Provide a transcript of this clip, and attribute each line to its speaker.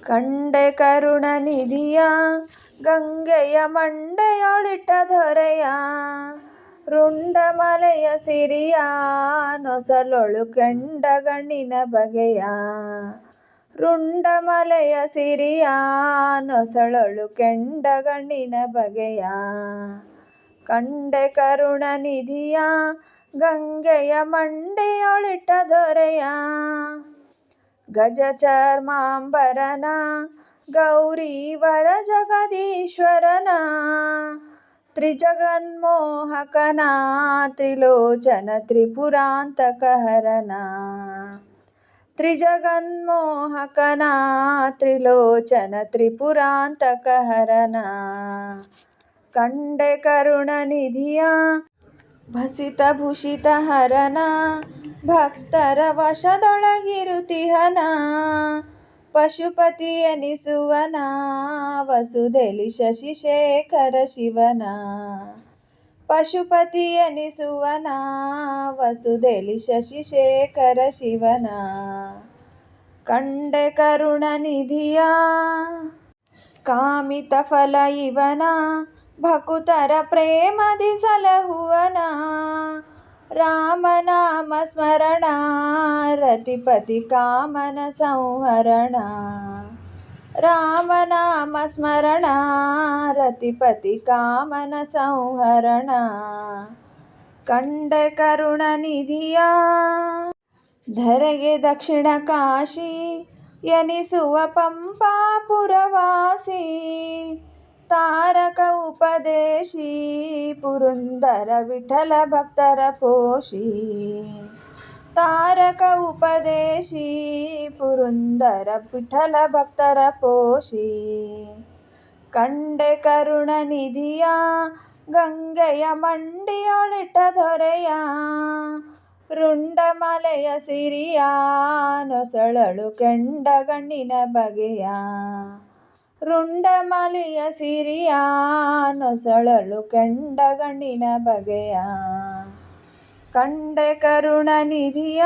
Speaker 1: ಕಂಡೆ ಕರುಣನಿಧಿಯ ಗಂಗೆಯ ಮಂಡೆಯೊಳಿಟ್ಟ ದೊರೆಯ ರುಂಡಮಲೆಯ ಸಿರಿಯ ನೊಸಲೊಳು ಕೆಂಡ ಗಣ್ಣಿನ ಬಗೆಯ ರುಂಡಮಲೆಯ ಸಿರಿಯ ನೊಸಳೊಳು ಕೆಂಡ ಗಣ್ಣಿನ ಬಗೆಯ ಕಂಡೆ ಕರುಣನಿಧಿಯ ಗಂಗೆಯ ಮಂಡೆಯೊಳಿಟ್ಟ ದೊರೆಯ ಗಜ ಚರ್ಮಾಂಬರನ ಗೌರೀವರ ಜಗದೀಶ್ವರನ ತ್ರಿಜಗನ್ಮೋಹಕನ ತ್ರಿಲೋಚನ ತ್ರಿಪುರಾಂತಕಹರನ ತ್ರಿಜಗನ್ಮೋಹಕನ ತ್ರಿಲೋಚನ ತ್ರಿಪುರಾಂತಕಹರನ ಕಂಡೆ ಕರುಣನಿಧಿಯ ಭಸಿತ ಭೂಷಿತ ಹರನ ಭಕ್ತರ ವಶದೊಳಗಿರುತಿಹನ ಪಶುಪತಿ ಎನಿಸುವನ ವಸುಧೆಲಿ ಶಶಿಶೇಖರ ಶಿವನ ಪಶುಪತಿ ಎನಿಸುವನ ವಸುಧೆಲಿ ಶಶಿಶೇಖರ ಶಿವನ ಕಂಡೆ ಕರುಣನಿಧಿಯ ಕಾಮಿತ ಫಲ ಇವನ ಭಕುತರ ಪ್ರೇಮದಿ ಸಲಹುವನ ರಾಮನಾಮ ಸ್ಮರಣ ರತಿಪತಿ ಕಾಮನ ಸಂಹರಣ ರಾಮನಾಮ ಸ್ಮರಣ ರತಿಪತಿ ಕಾಮನ ಸಂಹರಣ ಕಂಡೆ ಕರುಣನಿಧಿಯ ಧರೆಗೆ ದಕ್ಷಿಣ ಕಾಶಿ ಎನಿಸುವ ಪಂಪಾಪುರವಾಸಿ ತಾರಕ ಉಪದೇಶಿ ಪುರಂದರ ವಿಠಲ ಭಕ್ತರ ಪೋಷಿ ತಾರಕ ಉಪದೇಶಿ ಪುರಂದರ ವಿಠಲ ಭಕ್ತರ ಪೋಷಿ ಕಂಡೆ ಕರುಣನಿಧಿಯ ಗಂಗೆಯ ಮಂಡಿಯೊಳಿಟ್ಟ ದೊರೆಯ ರುಂಡಮಲೆಯ ಸಿರಿಯ ನೊಸಳಳು ಕೆಂಡ ಗಣ್ಣಿನ ಬಗೆಯ ರುಂಡಮಲೆಯ ಸಿರಿಯ ನೊಸಳಳು ಕೆಂಡ ಗಣ್ಣಿನ ಬಗೆಯ ಕಂಡೆ ಕರುಣನಿಧಿಯ